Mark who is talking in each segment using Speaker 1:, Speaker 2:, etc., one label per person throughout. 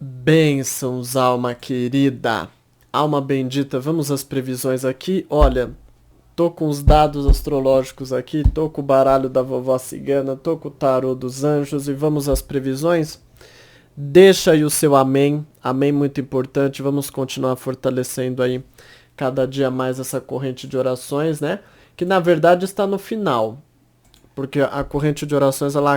Speaker 1: Bênçãos, alma querida, alma bendita, vamos às previsões aqui. Olha, tô com os dados astrológicos aqui, tô com o baralho da vovó cigana, tô com o tarô dos anjos e vamos às previsões. Deixa aí o seu amém, amém muito importante, vamos continuar fortalecendo aí cada dia mais essa corrente de orações, né? Que na verdade está no final, porque a corrente de orações ela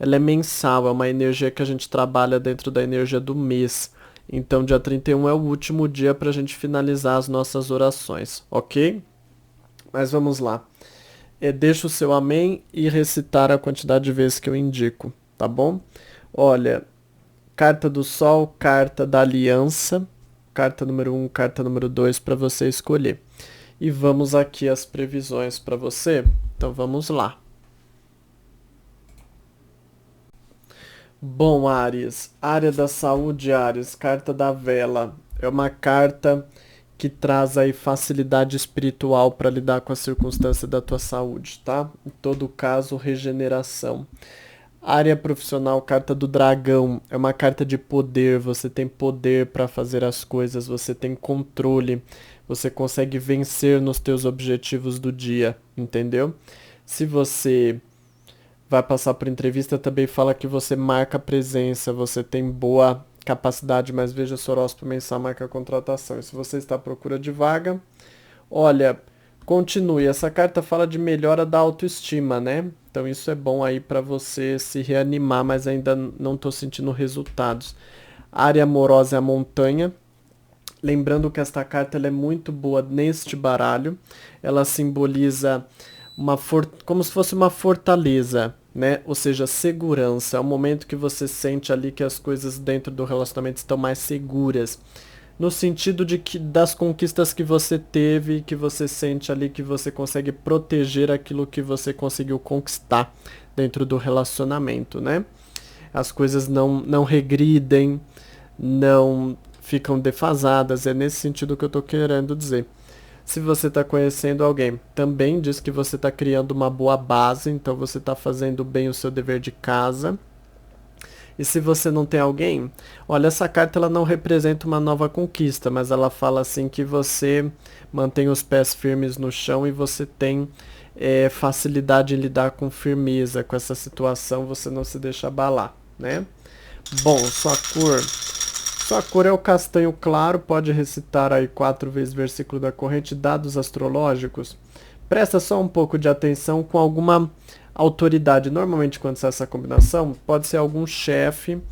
Speaker 1: é mensal, é uma energia que a gente trabalha dentro da energia do mês. Então, dia 31 é o último dia para a gente finalizar as nossas orações, ok? Mas vamos lá. Deixa o seu amém e recitar a quantidade de vezes que eu indico, tá bom? Olha, carta do Sol, carta da Aliança, carta número 1, carta número 2 para você escolher. E vamos aqui às previsões para você. Então vamos lá. Bom, Áries, área da saúde, Áries, carta da vela. É uma carta que traz aí facilidade espiritual para lidar com a circunstância da tua saúde, tá? Em todo caso, regeneração. Área profissional, carta do dragão. É uma carta de poder, você tem poder para fazer as coisas, você tem controle, você consegue vencer nos teus objetivos do dia, entendeu? Se você vai passar por entrevista, também fala que você marca presença, você tem boa capacidade, mas veja se o horóscopo mensal marca contratação. E se você está à procura de vaga, olha, continue. Essa carta fala de melhora da autoestima, né? Então isso é bom aí para você se reanimar, mas ainda não estou sentindo resultados. A área amorosa é a montanha. Lembrando que esta carta ela é muito boa neste baralho. Ela simboliza como se fosse uma fortaleza, né? Ou seja, segurança. É o momento que você sente ali que as coisas dentro do relacionamento estão mais seguras. No sentido de que das conquistas que você teve, que você sente ali que você consegue proteger aquilo que você conseguiu conquistar dentro do relacionamento, né? As coisas não regridem, não ficam defasadas. É nesse sentido que eu estou querendo dizer. Se você está conhecendo alguém, também diz que você está criando uma boa base, então você está fazendo bem o seu dever de casa. E se você não tem alguém, olha, essa carta ela não representa uma nova conquista, mas ela fala assim que você mantém os pés firmes no chão e você tem facilidade em lidar com firmeza com essa situação, você não se deixa abalar, né? Bom, sua cor é o castanho claro, pode recitar aí 4 vezes o versículo da corrente, dados astrológicos. Presta só um pouco de atenção com alguma autoridade. Normalmente quando sai essa combinação, pode ser algum chefe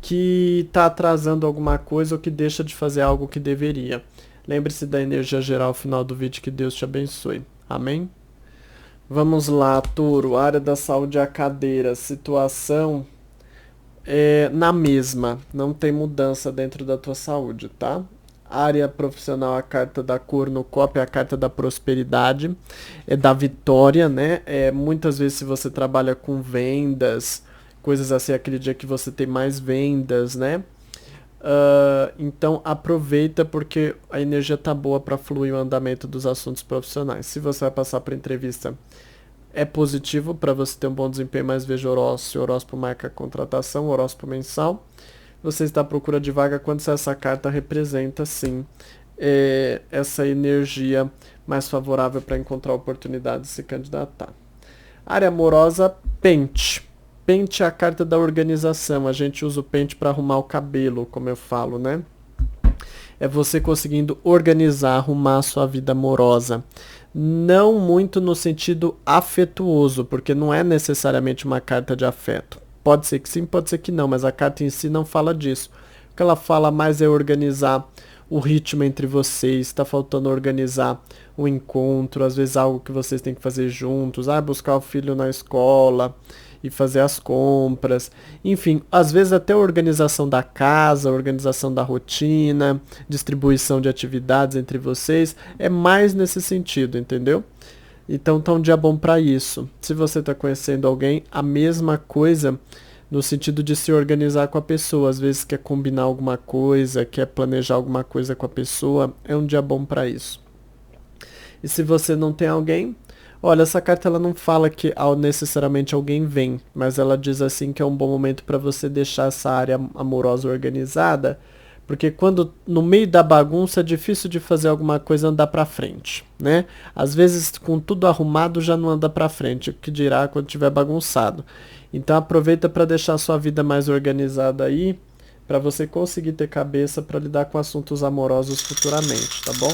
Speaker 1: que está atrasando alguma coisa ou que deixa de fazer algo que deveria. Lembre-se da energia geral ao final do vídeo, que Deus te abençoe. Amém? Vamos lá, Touro, área da saúde é a cadeira, situação na mesma, não tem mudança dentro da tua saúde, tá? Área profissional, a carta da cor no copo é a carta da prosperidade, é da vitória, né? Muitas vezes se você trabalha com vendas, coisas assim, aquele dia que você tem mais vendas, né? Então aproveita porque a energia tá boa para fluir o andamento dos assuntos profissionais. Se você vai passar para entrevista, é positivo para você ter um bom desempenho, mas veja o horóscopo marca contratação, horóscopo mensal. Você está à procura de vaga quando essa carta representa, sim, essa energia mais favorável para encontrar oportunidades e se candidatar. Área amorosa, pente. Pente é a carta da organização. A gente usa o pente para arrumar o cabelo, como eu falo, né? É você conseguindo organizar, arrumar a sua vida amorosa. Não muito no sentido afetuoso, porque não é necessariamente uma carta de afeto. Pode ser que sim, pode ser que não, mas a carta em si não fala disso. O que ela fala mais é organizar o ritmo entre vocês, está faltando organizar o encontro, às vezes algo que vocês têm que fazer juntos, buscar o filho na escola e fazer as compras, enfim, às vezes até a organização da casa, a organização da rotina, distribuição de atividades entre vocês, é mais nesse sentido, entendeu? Então tá um dia bom para isso. Se você está conhecendo alguém, a mesma coisa no sentido de se organizar com a pessoa. Às vezes quer combinar alguma coisa, quer planejar alguma coisa com a pessoa, é um dia bom para isso. E se você não tem alguém, Olha, essa carta ela não fala que necessariamente alguém vem, mas ela diz assim que é um bom momento para você deixar essa área amorosa organizada, porque quando no meio da bagunça é difícil de fazer alguma coisa andar para frente, né? Às vezes com tudo arrumado já não anda para frente, o que dirá quando tiver bagunçado. Então aproveita para deixar a sua vida mais organizada aí, para você conseguir ter cabeça para lidar com assuntos amorosos futuramente, tá bom?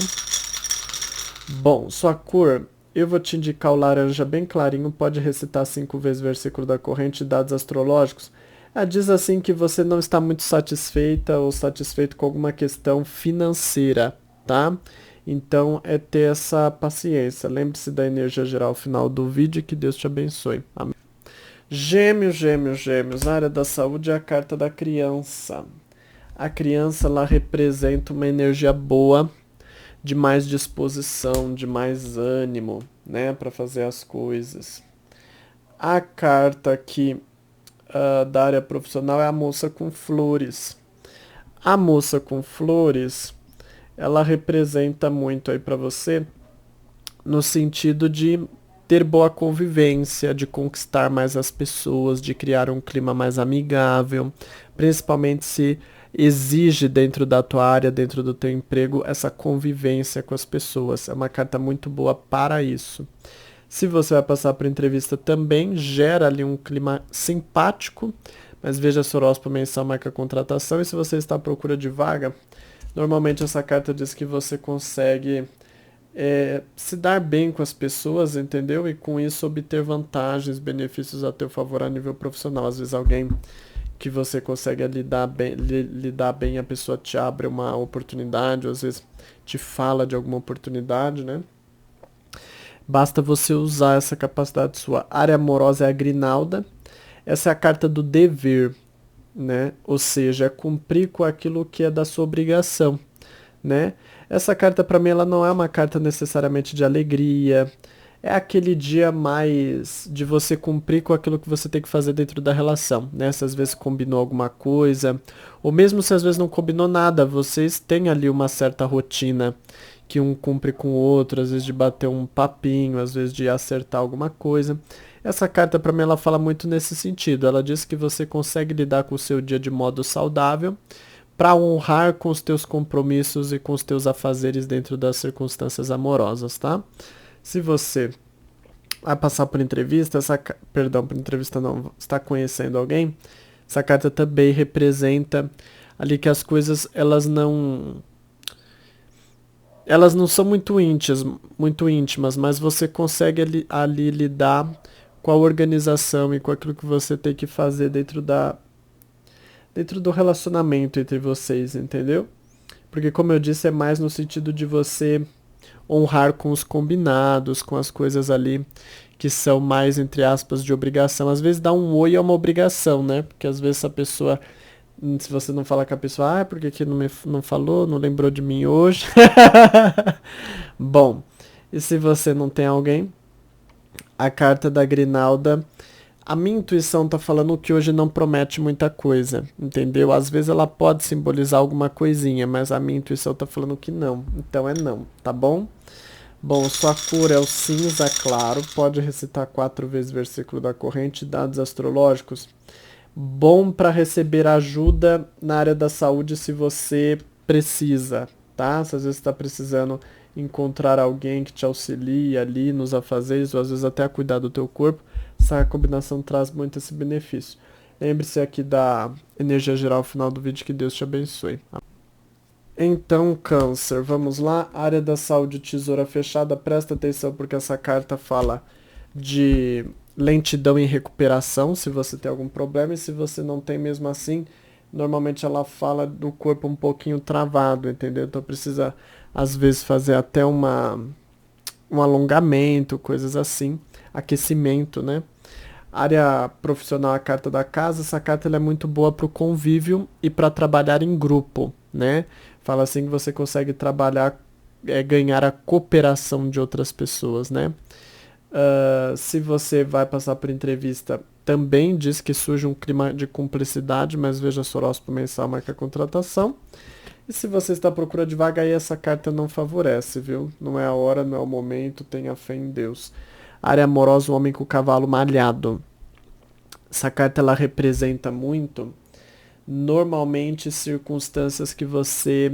Speaker 1: Bom, sua cor, eu vou te indicar o laranja bem clarinho, pode recitar 5 vezes o versículo da corrente, dados astrológicos. Ela diz assim que você não está muito satisfeita ou satisfeito com alguma questão financeira, tá? Então é ter essa paciência. Lembre-se da energia geral final do vídeo e que Deus te abençoe. Amém. Gêmeos, gêmeos, gêmeos. Na área da saúde é a carta da criança. A criança, ela representa uma energia boa, de mais disposição, de mais ânimo, né, para fazer as coisas. A carta aqui da área profissional é a moça com flores. A moça com flores, ela representa muito aí para você no sentido de ter boa convivência, de conquistar mais as pessoas, de criar um clima mais amigável, principalmente se exige dentro da tua área, dentro do teu emprego, essa convivência com as pessoas. É uma carta muito boa para isso. Se você vai passar por entrevista também, gera ali um clima simpático, mas veja se o horóscopo mensal marca contratação. E se você está à procura de vaga, normalmente essa carta diz que você consegue se dar bem com as pessoas, entendeu? E com isso obter vantagens, benefícios a teu favor a nível profissional. Às vezes alguém que você consegue lidar bem, a pessoa te abre uma oportunidade, ou às vezes te fala de alguma oportunidade, né? Basta você usar essa capacidade sua. A área amorosa é a grinalda. Essa é a carta do dever, né? Ou seja, é cumprir com aquilo que é da sua obrigação, né? Essa carta para mim ela não é uma carta necessariamente de alegria. É aquele dia mais de você cumprir com aquilo que você tem que fazer dentro da relação, né? Se às vezes combinou alguma coisa, ou mesmo se às vezes não combinou nada, vocês têm ali uma certa rotina que um cumpre com o outro, às vezes de bater um papinho, às vezes de acertar alguma coisa. Essa carta para mim ela fala muito nesse sentido. Ela diz que você consegue lidar com o seu dia de modo saudável, para honrar com os teus compromissos e com os teus afazeres dentro das circunstâncias amorosas, tá? Se você vai passar por entrevista, por entrevista não, está conhecendo alguém, essa carta também representa ali que as coisas elas não são muito íntimas, mas você consegue ali lidar com a organização e com aquilo que você tem que fazer dentro do relacionamento entre vocês, entendeu? Porque como eu disse, é mais no sentido de você honrar com os combinados, com as coisas ali que são mais, entre aspas, de obrigação. Às vezes dar um oi é uma obrigação, né? Porque às vezes a pessoa, se você não falar com a pessoa, porque que não falou, não lembrou de mim hoje. Bom, e se você não tem alguém, a carta da grinalda, a minha intuição tá falando que hoje não promete muita coisa, entendeu? Às vezes ela pode simbolizar alguma coisinha, mas a minha intuição tá falando que não. Então é não, tá bom? Bom, sua cor é o cinza claro, pode recitar 4 vezes o versículo da corrente, dados astrológicos. Bom para receber ajuda na área da saúde se você precisa, tá? Se às vezes está precisando encontrar alguém que te auxilie ali nos afazeres, ou às vezes até a cuidar do teu corpo, essa combinação traz muito esse benefício. Lembre-se aqui da energia geral final do vídeo, que Deus te abençoe. Então, câncer, vamos lá, área da saúde, tesoura fechada, presta atenção porque essa carta fala de lentidão em recuperação, se você tem algum problema, e se você não tem mesmo assim, normalmente ela fala do corpo um pouquinho travado, entendeu? Então precisa, às vezes, fazer até um alongamento, coisas assim, aquecimento, né? Área profissional, a carta da casa, essa carta ela é muito boa para o convívio e para trabalhar em grupo, né? Fala assim que você consegue trabalhar, ganhar a cooperação de outras pessoas, né? Se você vai passar por entrevista, também diz que surge um clima de cumplicidade, mas veja se o horóscopo mensal marca a contratação. E se você está à procura de vaga, aí essa carta não favorece, viu? Não é a hora, não é o momento, tenha fé em Deus. Área amorosa, o homem com o cavalo malhado. Essa carta ela representa muito, normalmente, circunstâncias que você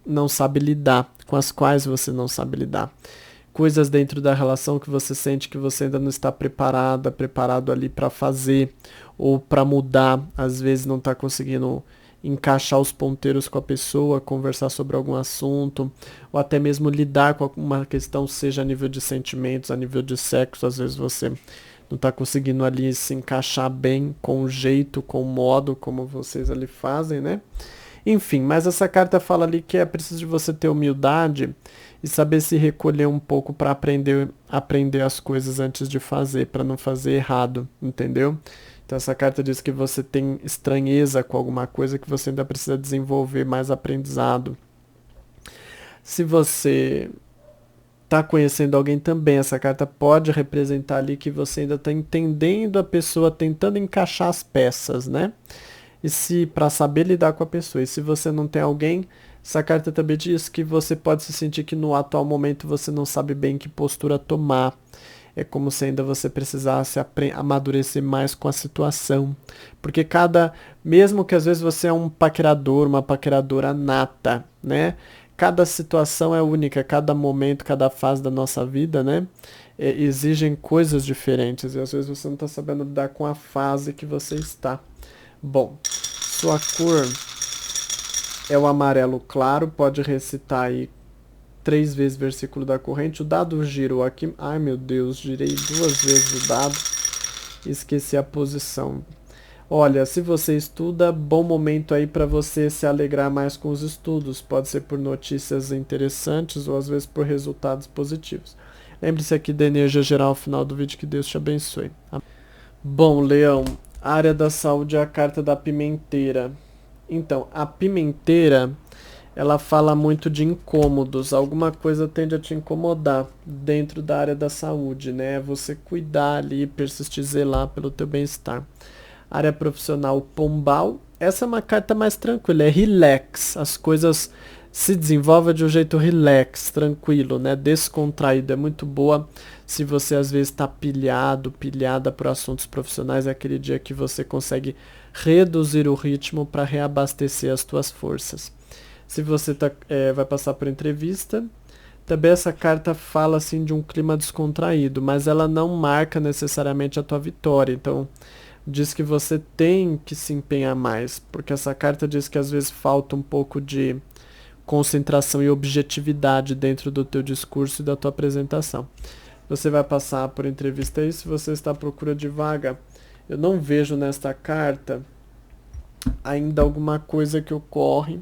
Speaker 1: não sabe lidar, com as quais você não sabe lidar. Coisas dentro da relação que você sente que você ainda não está preparado ali para fazer ou para mudar, às vezes não está conseguindo encaixar os ponteiros com a pessoa, conversar sobre algum assunto, ou até mesmo lidar com alguma questão, seja a nível de sentimentos, a nível de sexo, às vezes você não está conseguindo ali se encaixar bem com o jeito, com o modo como vocês ali fazem, né? Enfim, mas essa carta fala ali que é preciso de você ter humildade e saber se recolher um pouco para aprender as coisas antes de fazer, para não fazer errado, entendeu? Então essa carta diz que você tem estranheza com alguma coisa que você ainda precisa desenvolver mais aprendizado. Se você está conhecendo alguém também, essa carta pode representar ali que você ainda está entendendo a pessoa, tentando encaixar as peças, né? E se para saber lidar com a pessoa. E se você não tem alguém, essa carta também diz que você pode se sentir que no atual momento você não sabe bem que postura tomar. É como se ainda você precisasse amadurecer mais com a situação. Porque mesmo que às vezes você é um paquerador, uma paqueradora nata, né? Cada situação é única, cada momento, cada fase da nossa vida, né? Exigem coisas diferentes e às vezes você não está sabendo lidar com a fase que você está. Bom, sua cor é o amarelo claro, pode recitar aí 3 vezes o versículo da corrente. O dado girou aqui. Ai meu Deus, girei 2 vezes o dado. Esqueci a posição. Olha, se você estuda, bom momento aí para você se alegrar mais com os estudos. Pode ser por notícias interessantes ou às vezes por resultados positivos. Lembre-se aqui da energia geral ao final do vídeo. Que Deus te abençoe. Bom, Leão, área da saúde é a carta da pimenteira. Então, a pimenteira, ela fala muito de incômodos. Alguma coisa tende a te incomodar dentro da área da saúde, né? Você cuidar ali, persistir, zelar pelo teu bem-estar. Área profissional, pombal. Essa é uma carta mais tranquila, é relax. As coisas se desenvolvem de um jeito relax, tranquilo, né? Descontraído. É muito boa se você às vezes está pilhada por assuntos profissionais. É aquele dia que você consegue reduzir o ritmo para reabastecer as tuas forças. Se você vai passar por entrevista, também essa carta fala assim de um clima descontraído, mas ela não marca necessariamente a tua vitória. Então, diz que você tem que se empenhar mais, porque essa carta diz que às vezes falta um pouco de concentração e objetividade dentro do teu discurso e da tua apresentação. Você vai passar por entrevista aí, se você está à procura de vaga, eu não vejo nesta carta ainda alguma coisa que ocorre,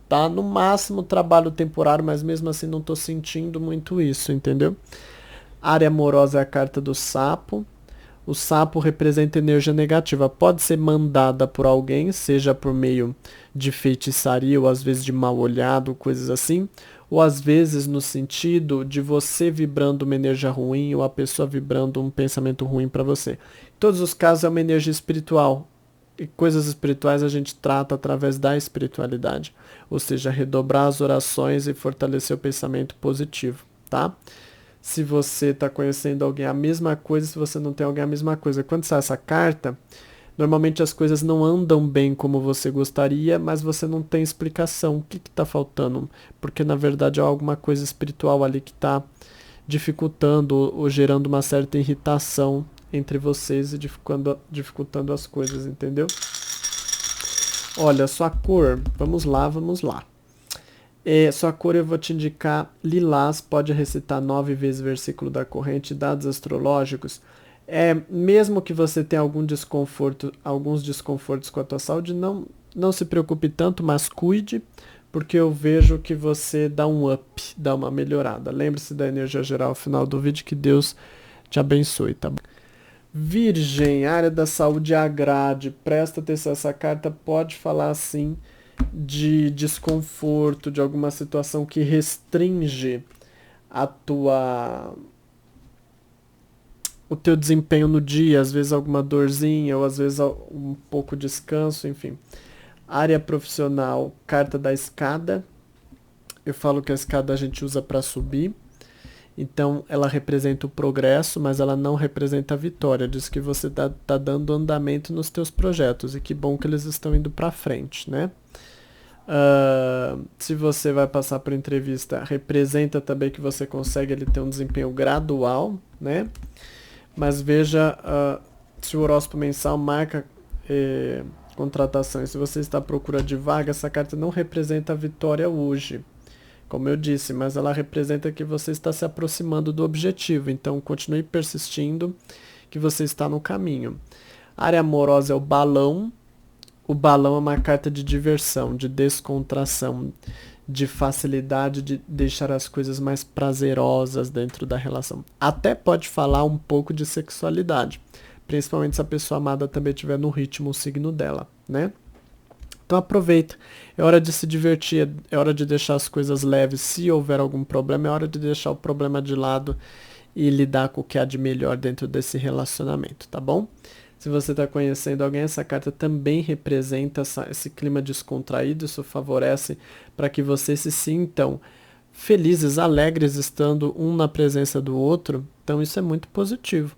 Speaker 1: tá? No máximo trabalho temporário, mas mesmo assim não estou sentindo muito isso, entendeu? Área amorosa é a carta do sapo. O sapo representa energia negativa. Pode ser mandada por alguém, seja por meio de feitiçaria ou às vezes de mal olhado, coisas assim. Ou às vezes no sentido de você vibrando uma energia ruim ou a pessoa vibrando um pensamento ruim para você. Em todos os casos é uma energia espiritual. E coisas espirituais a gente trata através da espiritualidade. Ou seja, redobrar as orações e fortalecer o pensamento positivo, tá? Se você está conhecendo alguém a mesma coisa, se você não tem alguém a mesma coisa. Quando sai essa carta, normalmente as coisas não andam bem como você gostaria, mas você não tem explicação. O que está faltando? Porque na verdade é alguma coisa espiritual ali que está dificultando ou gerando uma certa irritação entre vocês e dificultando as coisas, entendeu? Olha, sua cor, vamos lá. Sua cor eu vou te indicar lilás, pode recitar 9 vezes o versículo da corrente, dados astrológicos. Mesmo que você tenha alguns desconfortos com a tua saúde, não se preocupe tanto, mas cuide, porque eu vejo que você dá um up, dá uma melhorada. Lembre-se da energia geral ao final do vídeo, que Deus te abençoe, tá bom? Virgem, área da saúde agrade, presta atenção, essa carta pode falar assim de desconforto, de alguma situação que restringe o teu desempenho no dia, às vezes alguma dorzinha, ou às vezes um pouco de descanso, enfim. Área profissional, carta da escada. Eu falo que a escada a gente usa para subir. Então, ela representa o progresso, mas ela não representa a vitória. Diz que você tá dando andamento nos teus projetos e que bom que eles estão indo para frente, né? Se você vai passar por entrevista, representa também que você consegue ele ter um desempenho gradual, né? Mas veja se o horóscopo mensal marca contratação e se você está à procura de vaga, essa carta não representa a vitória hoje, como eu disse, mas ela representa que você está se aproximando do objetivo. Então, continue persistindo, que você está no caminho. A área amorosa é o balão. O balão é uma carta de diversão, de descontração, de facilidade de deixar as coisas mais prazerosas dentro da relação. Até pode falar um pouco de sexualidade, principalmente se a pessoa amada também estiver no ritmo, o signo dela, né? Então aproveita, é hora de se divertir, é hora de deixar as coisas leves. Se houver algum problema, é hora de deixar o problema de lado e lidar com o que há de melhor dentro desse relacionamento, tá bom? Se você está conhecendo alguém, essa carta também representa esse clima descontraído, isso favorece para que vocês se sintam felizes, alegres, estando um na presença do outro, então isso é muito positivo.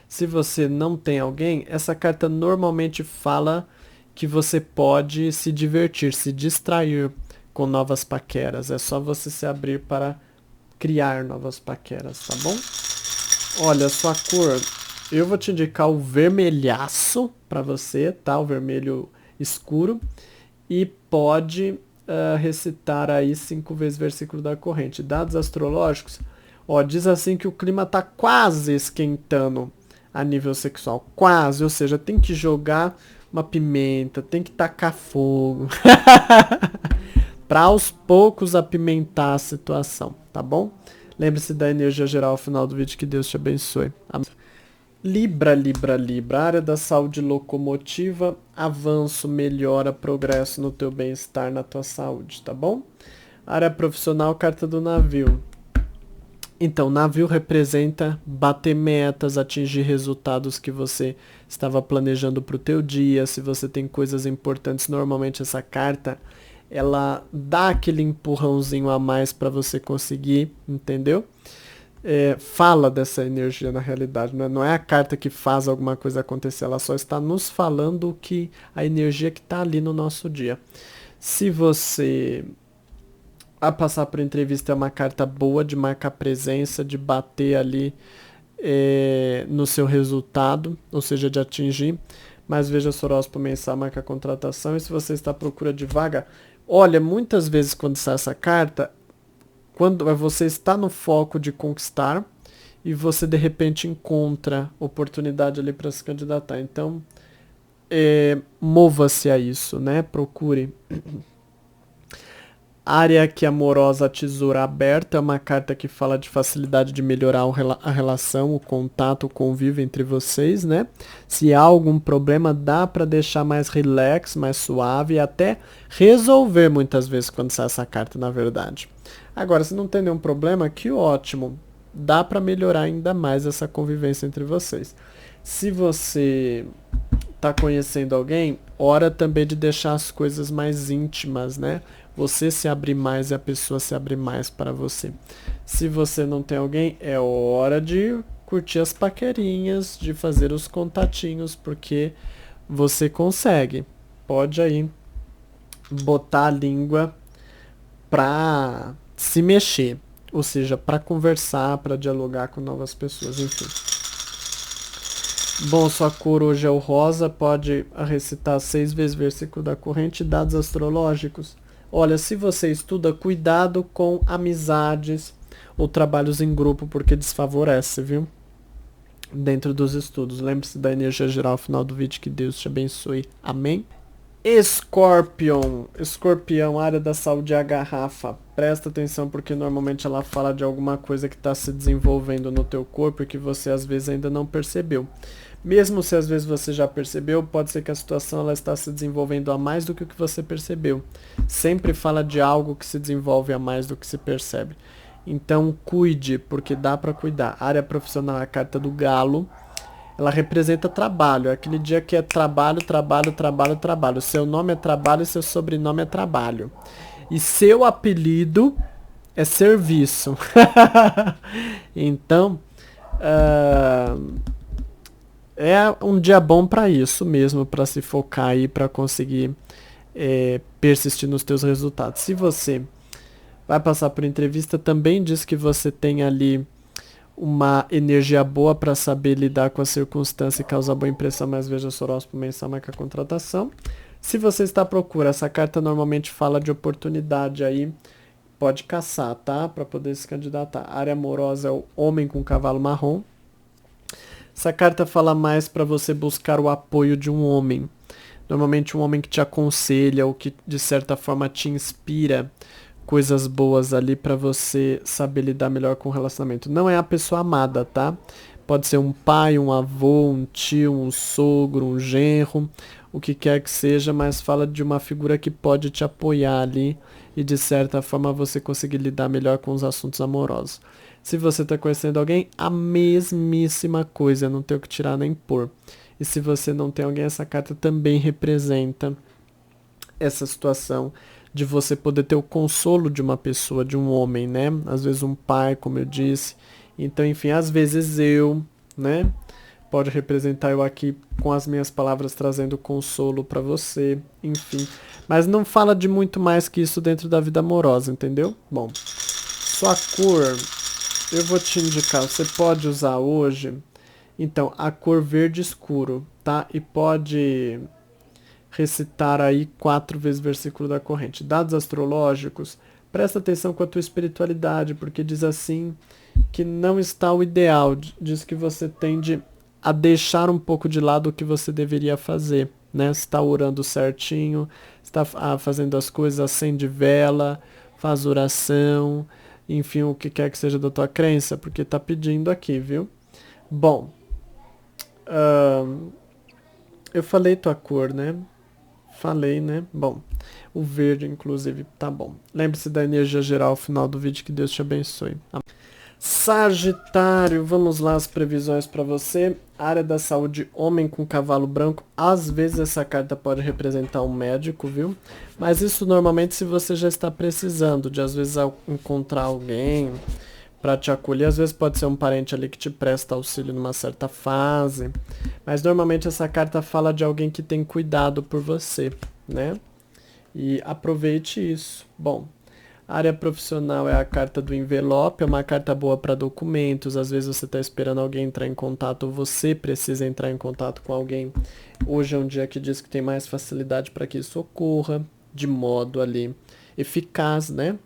Speaker 1: Se você não tem alguém, essa carta normalmente fala que você pode se divertir, se distrair com novas paqueras. É só você se abrir para criar novas paqueras, tá bom? Olha, sua cor, eu vou te indicar o vermelhaço para você, tá? O vermelho escuro. E pode recitar aí 5 vezes o versículo da corrente. Dados astrológicos, ó, diz assim que o clima tá quase esquentando a nível sexual. Quase, ou seja, tem que jogar uma pimenta, tem que tacar fogo. Para aos poucos apimentar a situação, tá bom? Lembre-se da energia geral ao final do vídeo, que Deus te abençoe. Libra, Libra, Libra, área da saúde locomotiva, avanço, melhora, progresso no teu bem-estar, na tua saúde, tá bom? Área profissional, carta do navio. Então, navio representa bater metas, atingir resultados que você estava planejando para o teu dia. Se você tem coisas importantes, normalmente essa carta, ela dá aquele empurrãozinho a mais para você conseguir, entendeu? Fala dessa energia na realidade, né? Não é a carta que faz alguma coisa acontecer, ela só está nos falando que a energia que está ali no nosso dia. Se você a passar por entrevista, é uma carta boa de marcar presença, de bater ali no seu resultado, ou seja, de atingir. Mas veja o horóscopo mensal, marca contratação. E se você está à procura de vaga, olha, muitas vezes quando sai essa carta, quando você está no foco de conquistar e você de repente encontra oportunidade ali para se candidatar. Então, mova-se a isso, né? Procure. Área que amorosa, tesoura aberta, é uma carta que fala de facilidade de melhorar a relação, o contato, o convívio entre vocês, né? Se há algum problema, dá para deixar mais relax, mais suave e até resolver muitas vezes quando sai essa carta, na verdade. Agora, se não tem nenhum problema, que ótimo. Dá para melhorar ainda mais essa convivência entre vocês. Se você tá conhecendo alguém, hora também de deixar as coisas mais íntimas, né? Você se abrir mais e a pessoa se abrir mais para você. Se você não tem alguém, é hora de curtir as paquerinhas, de fazer os contatinhos, porque você consegue. Pode aí botar a língua pra se mexer, ou seja, para conversar, para dialogar com novas pessoas, enfim. Bom, sua cor hoje é o rosa, pode recitar 6 vezes o versículo da corrente. Dados astrológicos. Olha, se você estuda, cuidado com amizades ou trabalhos em grupo, porque desfavorece, viu? Dentro dos estudos. Lembre-se da energia geral ao final do vídeo, que Deus te abençoe. Amém? Escorpião, área da saúde é a garrafa. Presta atenção porque normalmente ela fala de alguma coisa que está se desenvolvendo no teu corpo e que você às vezes ainda não percebeu. Mesmo se às vezes você já percebeu, pode ser que a situação ela está se desenvolvendo a mais do que o que você percebeu. Sempre fala de algo que se desenvolve a mais do que se percebe. Então cuide, porque dá para cuidar. A área profissional é a carta do galo. Ela representa trabalho. É aquele dia que é trabalho, trabalho, trabalho, trabalho. Seu nome é trabalho e seu sobrenome é trabalho. E seu apelido é serviço. Então, é um dia bom para isso mesmo, para se focar aí, para conseguir persistir nos teus resultados. Se você vai passar por entrevista, também diz que você tem ali uma energia boa para saber lidar com a circunstância e causar boa impressão, mas veja o horóscopo mensal, marca a contratação. Se você está à procura, essa carta normalmente fala de oportunidade aí, pode caçar, tá? Para poder se candidatar. A área amorosa é o homem com cavalo marrom. Essa carta fala mais para você buscar o apoio de um homem. Normalmente um homem que te aconselha ou que de certa forma te inspira coisas boas ali para você saber lidar melhor com o relacionamento. Não é a pessoa amada, tá? Pode ser um pai, um avô, um tio, um sogro, um genro, o que quer que seja, mas fala de uma figura que pode te apoiar ali e de certa forma você conseguir lidar melhor com os assuntos amorosos. Se você está conhecendo alguém, a mesmíssima coisa, não tem o que tirar nem pôr. E se você não tem alguém, essa carta também representa essa situação de você poder ter o consolo de uma pessoa, de um homem, né? Às vezes um pai, como eu disse. Então, enfim, às vezes eu, né? Pode representar eu aqui com as minhas palavras trazendo consolo para você, enfim. Mas não fala de muito mais que isso dentro da vida amorosa, entendeu? Bom, sua cor, eu vou te indicar, você pode usar hoje, então, a cor verde escuro, tá? E pode recitar aí 4 vezes o versículo da corrente. Dados astrológicos, presta atenção com a tua espiritualidade, porque diz assim que não está o ideal, diz que você tende a deixar um pouco de lado o que você deveria fazer, né? Você está orando certinho, está fazendo as coisas, acende vela, faz oração, enfim, o que quer que seja da tua crença, porque está pedindo aqui, viu? Bom, eu falei tua cor, né? Falei, né? Bom, o verde, inclusive, tá bom. Lembre-se da energia geral ao final do vídeo, que Deus te abençoe. Sagitário, vamos lá as previsões para você. Área da saúde, homem com cavalo branco. Às vezes essa carta pode representar um médico, viu? Mas isso normalmente se você já está precisando de, às vezes, encontrar alguém para te acolher. Às vezes pode ser um parente ali que te presta auxílio numa certa fase. Mas normalmente essa carta fala de alguém que tem cuidado por você, né? E aproveite isso. Bom, área profissional é a carta do envelope, é uma carta boa para documentos. Às vezes você está esperando alguém entrar em contato, ou você precisa entrar em contato com alguém. Hoje é um dia que diz que tem mais facilidade para que isso ocorra, de modo ali eficaz, né?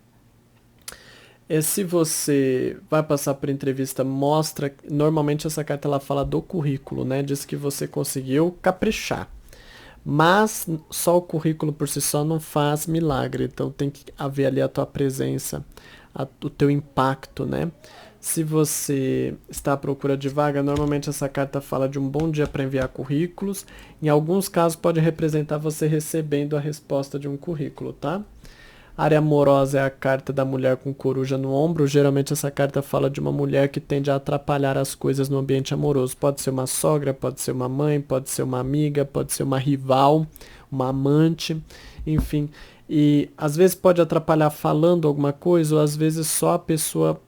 Speaker 1: Se você vai passar por entrevista, mostra, normalmente essa carta ela fala do currículo, né? Diz que você conseguiu caprichar. Mas só o currículo por si só não faz milagre, então tem que haver ali a tua presença, o teu impacto, né? Se você está à procura de vaga, normalmente essa carta fala de um bom dia para enviar currículos. Em alguns casos pode representar você recebendo a resposta de um currículo, tá? Área amorosa é a carta da mulher com coruja no ombro. Geralmente essa carta fala de uma mulher que tende a atrapalhar as coisas no ambiente amoroso. Pode ser uma sogra, pode ser uma mãe, pode ser uma amiga, pode ser uma rival, uma amante, enfim. E às vezes pode atrapalhar falando alguma coisa, ou às vezes só a pessoa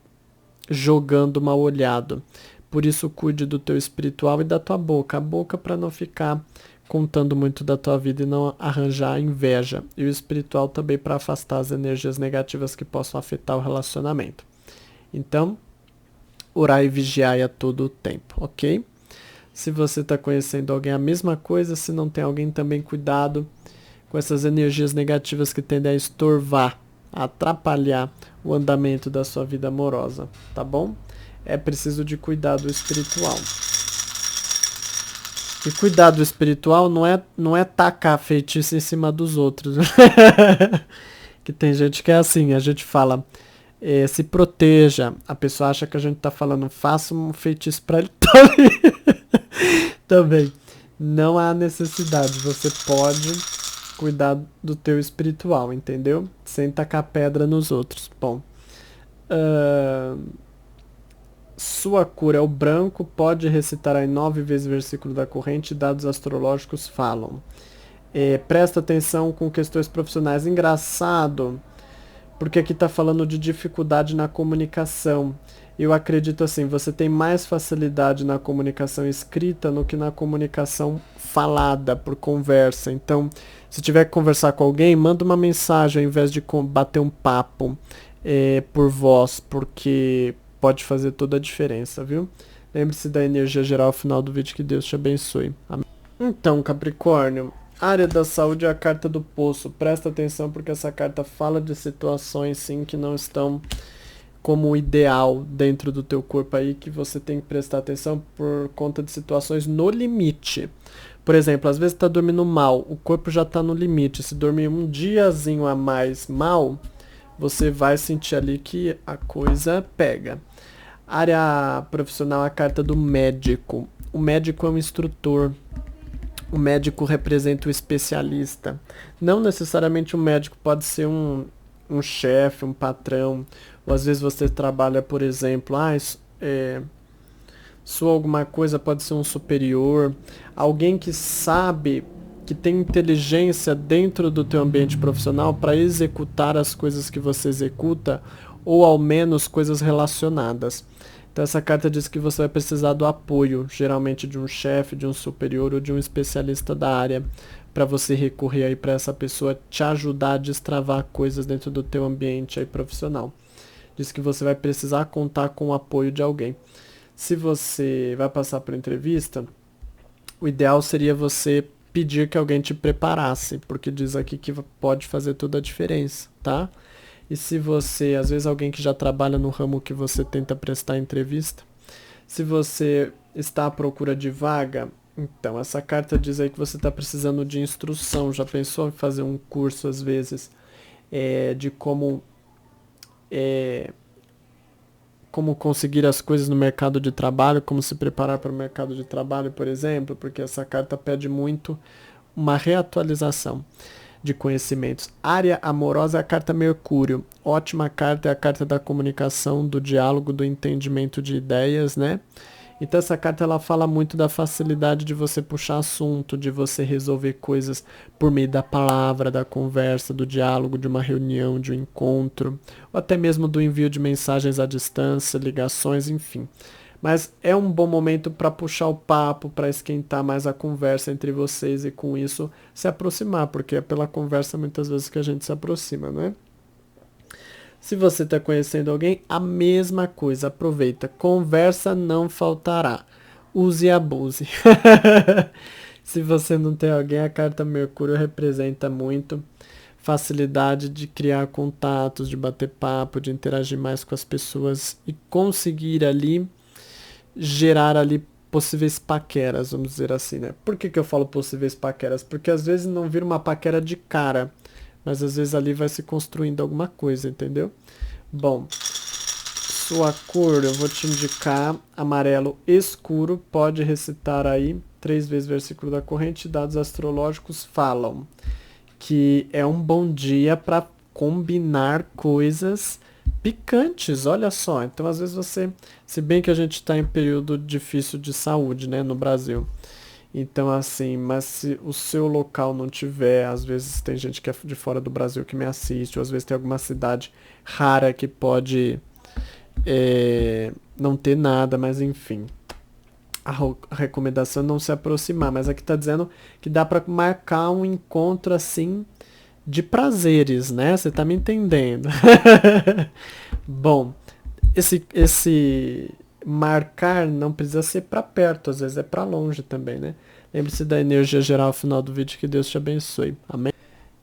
Speaker 1: jogando mal olhado. Por isso cuide do teu espiritual e da tua boca. A boca para não ficar contando muito da tua vida e não arranjar inveja. E o espiritual também para afastar as energias negativas que possam afetar o relacionamento. Então, orar e vigiar a todo o tempo, ok? Se você está conhecendo alguém, a mesma coisa. Se não tem alguém, também cuidado com essas energias negativas que tendem a estorvar, a atrapalhar o andamento da sua vida amorosa, tá bom? É preciso de cuidado espiritual. E cuidado espiritual não é tacar feitiço em cima dos outros. Que tem gente que é assim, a gente fala, se proteja. A pessoa acha que a gente tá falando, faça um feitiço pra ele também. Não há necessidade, você pode cuidar do teu espiritual, entendeu? Sem tacar pedra nos outros. Bom, sua cor é o branco, pode recitar aí 9 vezes o versículo da corrente, dados astrológicos falam. Presta atenção com questões profissionais. Engraçado, porque aqui está falando de dificuldade na comunicação. Eu acredito assim, você tem mais facilidade na comunicação escrita do que na comunicação falada, por conversa. Então, se tiver que conversar com alguém, manda uma mensagem ao invés de bater um papo por voz, porque pode fazer toda a diferença, viu? Lembre-se da energia geral ao final do vídeo, que Deus te abençoe. Amém. Então, Capricórnio, área da saúde é a carta do poço. Presta atenção porque essa carta fala de situações, sim, que não estão como o ideal dentro do teu corpo aí, que você tem que prestar atenção por conta de situações no limite. Por exemplo, às vezes tá dormindo mal, o corpo já tá no limite. Se dormir um diazinho a mais mal, você vai sentir ali que a coisa pega. Área profissional é a carta do médico. O médico é um instrutor. O médico representa o especialista. Não necessariamente um médico, pode ser um chefe, um patrão, ou às vezes você trabalha, por exemplo, sua alguma coisa, pode ser um superior, alguém que sabe, que tem inteligência dentro do teu ambiente profissional para executar as coisas que você executa, ou ao menos coisas relacionadas. Então essa carta diz que você vai precisar do apoio, geralmente de um chefe, de um superior ou de um especialista da área, para você recorrer aí para essa pessoa te ajudar a destravar coisas dentro do teu ambiente aí profissional. Diz que você vai precisar contar com o apoio de alguém. Se você vai passar por entrevista, o ideal seria você pedir que alguém te preparasse, porque diz aqui que pode fazer toda a diferença, tá? E se você, às vezes alguém que já trabalha no ramo que você tenta prestar entrevista, se você está à procura de vaga, então essa carta diz aí que você está precisando de instrução. Já pensou em fazer um curso, às vezes, de como conseguir as coisas no mercado de trabalho, como se preparar para o mercado de trabalho, por exemplo, porque essa carta pede muito uma reatualização de conhecimentos. Área amorosa é a carta Mercúrio. Ótima carta, é a carta da comunicação, do diálogo, do entendimento de ideias, né? Então essa carta ela fala muito da facilidade de você puxar assunto, de você resolver coisas por meio da palavra, da conversa, do diálogo, de uma reunião, de um encontro, ou até mesmo do envio de mensagens à distância, ligações, enfim. Mas é um bom momento para puxar o papo, para esquentar mais a conversa entre vocês e com isso se aproximar, porque é pela conversa muitas vezes que a gente se aproxima, né? Se você está conhecendo alguém, a mesma coisa, aproveita. Conversa não faltará. Use e abuse. Se você não tem alguém, a carta Mercúrio representa muito facilidade de criar contatos, de bater papo, de interagir mais com as pessoas e conseguir ali gerar ali possíveis paqueras, vamos dizer assim, né? Por que eu falo possíveis paqueras? Porque às vezes não vira uma paquera de cara, mas às vezes ali vai se construindo alguma coisa, entendeu? Bom, sua cor, eu vou te indicar amarelo escuro, pode recitar aí 3 vezes o versículo da corrente. Dados astrológicos falam que é um bom dia para combinar coisas picantes, olha só. Então às vezes você, se bem que a gente está em período difícil de saúde, né, no Brasil, então assim, mas se o seu local não tiver, às vezes tem gente que é de fora do Brasil que me assiste, ou às vezes tem alguma cidade rara que pode não ter nada, mas enfim, a recomendação é não se aproximar, mas aqui tá dizendo que dá para marcar um encontro assim de prazeres, né? Você tá me entendendo? Bom, esse marcar não precisa ser para perto, às vezes é para longe também, né? Lembre-se da energia geral ao final do vídeo, que Deus te abençoe. Amém?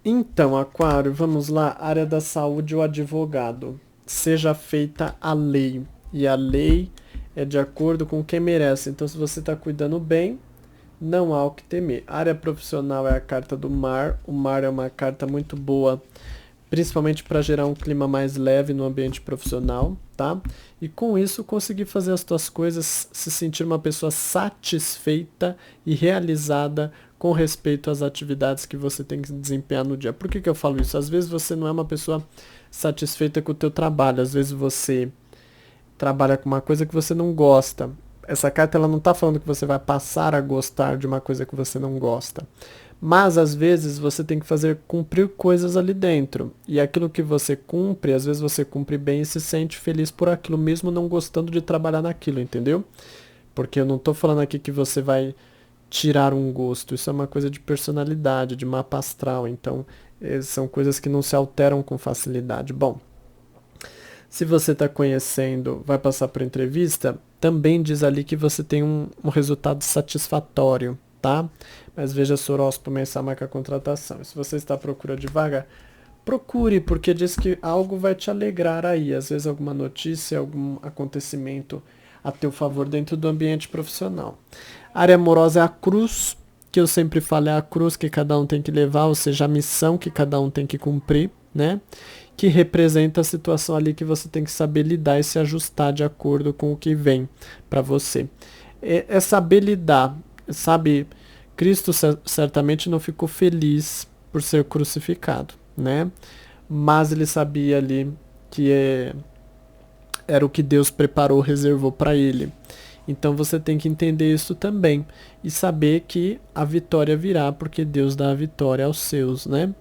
Speaker 1: Então, Aquário, vamos lá. Área da saúde, o advogado. Seja feita a lei. E a lei é de acordo com quem merece. Então, se você está cuidando bem, não há o que temer. Área profissional é a carta do mar. O mar é uma carta muito boa, principalmente para gerar um clima mais leve no ambiente profissional, tá? E com isso conseguir fazer as tuas coisas, se sentir uma pessoa satisfeita e realizada com respeito às atividades que você tem que desempenhar no dia. Por que eu falo isso? Às vezes você não é uma pessoa satisfeita com o teu trabalho, às vezes você trabalha com uma coisa que você não gosta. Essa carta ela não está falando que você vai passar a gostar de uma coisa que você não gosta, Mas às vezes você tem que cumprir coisas ali dentro. E aquilo que você cumpre, às vezes você cumpre bem e se sente feliz por aquilo, mesmo não gostando de trabalhar naquilo, entendeu? Porque eu não tô falando aqui que você vai tirar um gosto. Isso é uma coisa de personalidade, de mapa astral. Então, são coisas que não se alteram com facilidade. Bom, se você está conhecendo, vai passar por entrevista, também diz ali que você tem um resultado satisfatório, tá? Mas veja se o horóscopo mensal marca a contratação. E se você está à procura de vaga, procure, porque diz que algo vai te alegrar aí. Às vezes alguma notícia, algum acontecimento a teu favor dentro do ambiente profissional. A área amorosa é a cruz, que eu sempre falo, é a cruz que cada um tem que levar, ou seja, a missão que cada um tem que cumprir, né? Que representa a situação ali que você tem que saber lidar e se ajustar de acordo com o que vem para você. É saber lidar, sabe? Cristo certamente não ficou feliz por ser crucificado, né? Mas ele sabia ali que era o que Deus preparou, reservou para ele. Então você tem que entender isso também e saber que a vitória virá porque Deus dá a vitória aos seus, né?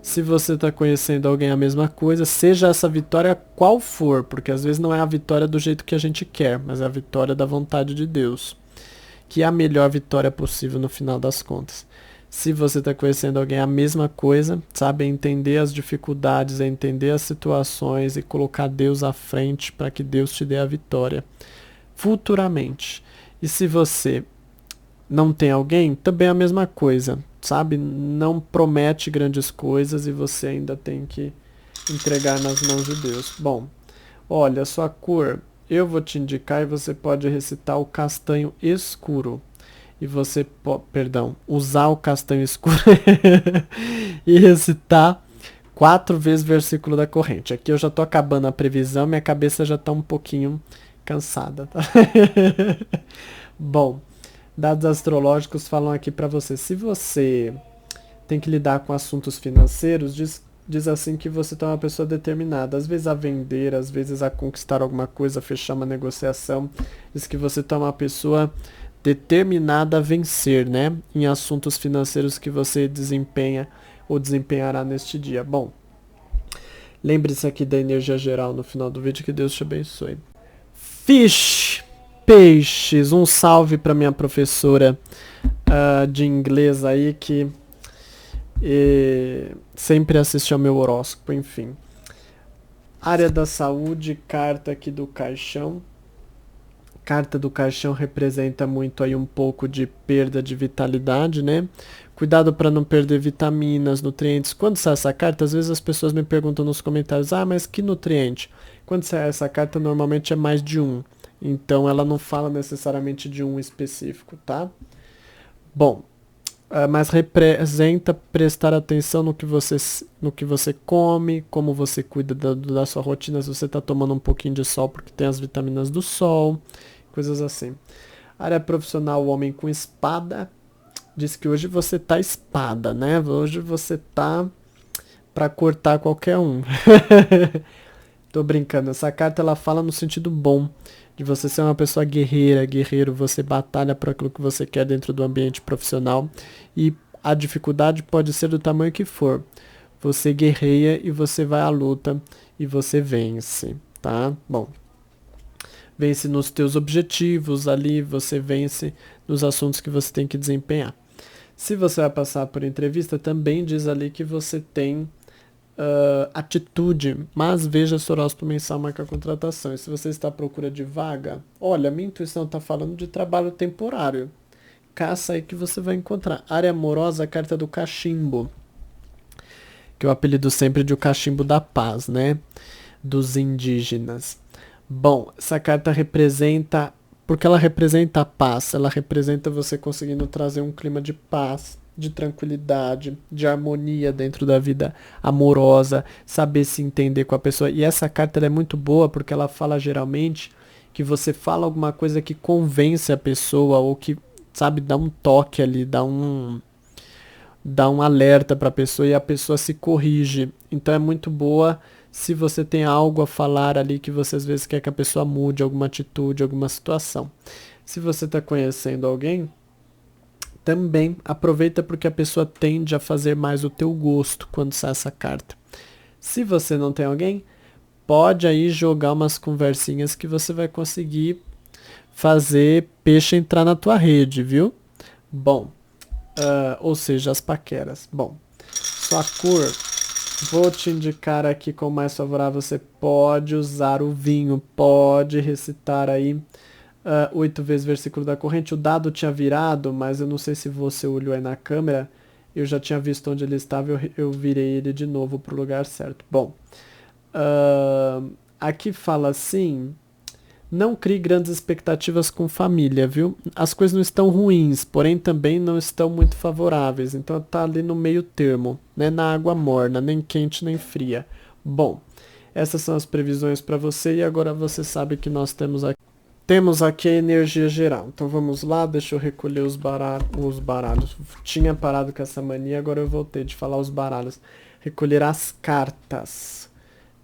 Speaker 1: Se você está conhecendo alguém a mesma coisa, seja essa vitória qual for, porque às vezes não é a vitória do jeito que a gente quer, mas é a vitória da vontade de Deus, que é a melhor vitória possível no final das contas. Se você está conhecendo alguém a mesma coisa, sabe, entender as dificuldades, entender as situações e colocar Deus à frente para que Deus te dê a vitória futuramente. E se você não tem alguém, também é a mesma coisa, sabe? Não promete grandes coisas e você ainda tem que entregar nas mãos de Deus. Bom, olha, sua cor, eu vou te indicar e você pode recitar o castanho escuro. E você usar o castanho escuro e recitar 4 vezes o versículo da corrente. Aqui eu já tô acabando a previsão, minha cabeça já tá um pouquinho cansada, tá? Bom, dados astrológicos falam aqui para você. Se você tem que lidar com assuntos financeiros, diz assim que você tá uma pessoa determinada, às vezes a vender, às vezes a conquistar alguma coisa, fechar uma negociação. Diz que você tá uma pessoa determinada a vencer, né? Em assuntos financeiros que você desempenha ou desempenhará neste dia. Bom, lembre-se aqui da energia geral no final do vídeo, que Deus te abençoe. Fish, peixes, um salve para minha professora de inglês aí que sempre assiste ao meu horóscopo, enfim. Área da saúde, carta aqui do caixão. Carta do caixão representa muito aí um pouco de perda de vitalidade, né? Cuidado para não perder vitaminas, nutrientes. Quando sai essa carta, às vezes as pessoas me perguntam nos comentários, mas que nutriente? Quando sai essa carta, normalmente é mais de um. Então ela não fala necessariamente de um específico, tá? Bom, mas representa prestar atenção no que você come, como você cuida da sua rotina, se você está tomando um pouquinho de sol porque tem as vitaminas do sol, coisas assim. Área profissional, o homem com espada, diz que hoje você tá espada, né? Hoje você tá para cortar qualquer um. Tô brincando, essa carta ela fala no sentido bom, de você ser uma pessoa guerreira, guerreiro, você batalha por aquilo que você quer dentro do ambiente profissional e a dificuldade pode ser do tamanho que for. Você guerreia e você vai à luta e você vence, tá? Bom, vence nos teus objetivos ali, você vence nos assuntos que você tem que desempenhar. Se você vai passar por entrevista, também diz ali que você tem atitude, mas veja se o horóscopo mensal marca a contratação. E se você está à procura de vaga, olha, minha intuição está falando de trabalho temporário. Caça aí que você vai encontrar. Área amorosa, a carta do cachimbo, que eu apelido sempre de o cachimbo da paz, né? Dos indígenas. Bom, essa carta representa, porque ela representa a paz, ela representa você conseguindo trazer um clima de paz, de tranquilidade, de harmonia dentro da vida amorosa, saber se entender com a pessoa. E essa carta ela é muito boa porque ela fala geralmente que você fala alguma coisa que convence a pessoa ou que, sabe, dá um toque ali, dá um alerta para a pessoa e a pessoa se corrige. Então é muito boa se você tem algo a falar ali que você às vezes quer que a pessoa mude alguma atitude, alguma situação. Se você está conhecendo alguém, Também aproveita porque a pessoa tende a fazer mais o teu gosto quando sai essa carta. Se você não tem alguém, pode aí jogar umas conversinhas que você vai conseguir fazer peixe entrar na tua rede, viu? Bom, ou seja, as paqueras. Bom, sua cor, vou te indicar aqui como mais favorável, você pode usar o vinho, pode recitar aí 8 vezes versículo da corrente. O dado tinha virado, mas eu não sei se você olhou aí na câmera, eu já tinha visto onde ele estava, eu virei ele de novo para o lugar certo. Bom, aqui fala assim, não crie grandes expectativas com família, viu? As coisas não estão ruins, porém também não estão muito favoráveis, então tá ali no meio termo, né? Na água morna, nem quente nem fria. Bom, essas são as previsões para você e agora você sabe que nós temos aqui a energia geral. Então vamos lá, deixa eu recolher os baralhos. Tinha parado com essa mania, agora eu voltei de falar os baralhos. Recolher as cartas,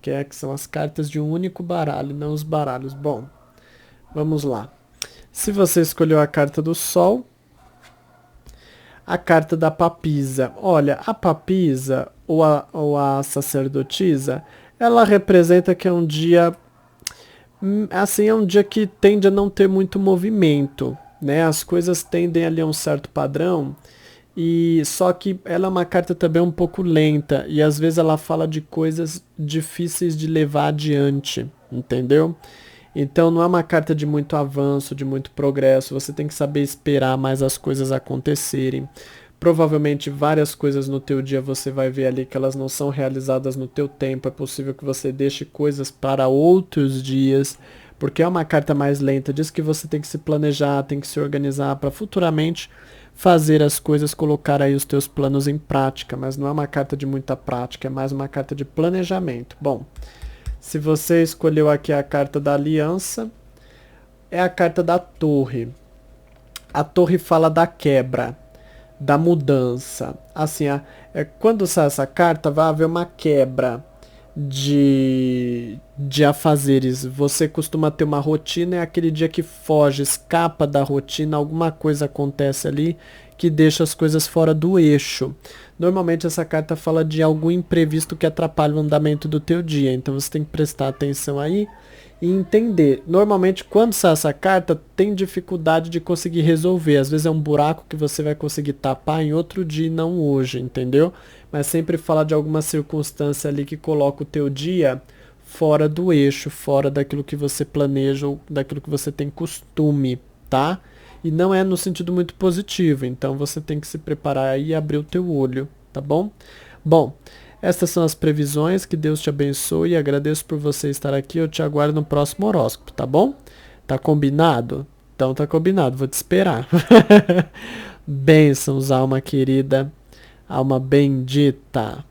Speaker 1: que são as cartas de um único baralho, não os baralhos. Bom, vamos lá. Se você escolheu a carta do Sol, a carta da papisa. Olha, a papisa ou a sacerdotisa, ela representa que é um dia assim, é um dia que tende a não ter muito movimento, né? As coisas tendem ali a um certo padrão, e só que ela é uma carta também um pouco lenta, e às vezes ela fala de coisas difíceis de levar adiante, entendeu? Então não é uma carta de muito avanço, de muito progresso, você tem que saber esperar mais as coisas acontecerem. Provavelmente várias coisas no teu dia você vai ver ali que elas não são realizadas no teu tempo. É possível que você deixe coisas para outros dias, porque é uma carta mais lenta. Diz que você tem que se planejar, tem que se organizar para futuramente fazer as coisas, colocar aí os teus planos em prática. Mas não é uma carta de muita prática, é mais uma carta de planejamento. Bom, se você escolheu aqui a carta da aliança, é a carta da torre. A torre fala da quebra, da mudança. Assim, quando sai essa carta, vai haver uma quebra de afazeres. Você costuma ter uma rotina, é aquele dia que foge, escapa da rotina, alguma coisa acontece ali que deixa as coisas fora do eixo. Normalmente essa carta fala de algum imprevisto que atrapalha o andamento do teu dia, então você tem que prestar atenção aí e entender. Normalmente quando sai essa carta tem dificuldade de conseguir resolver, às vezes é um buraco que você vai conseguir tapar em outro dia e não hoje, entendeu? Mas sempre fala de alguma circunstância ali que coloca o teu dia fora do eixo, fora daquilo que você planeja ou daquilo que você tem costume, tá? E não é no sentido muito positivo, então você tem que se preparar e abrir o teu olho, tá bom? Bom, estas são as previsões, que Deus te abençoe e agradeço por você estar aqui, eu te aguardo no próximo horóscopo, tá bom? Tá combinado? Então tá combinado, vou te esperar. Bênçãos, alma querida, alma bendita.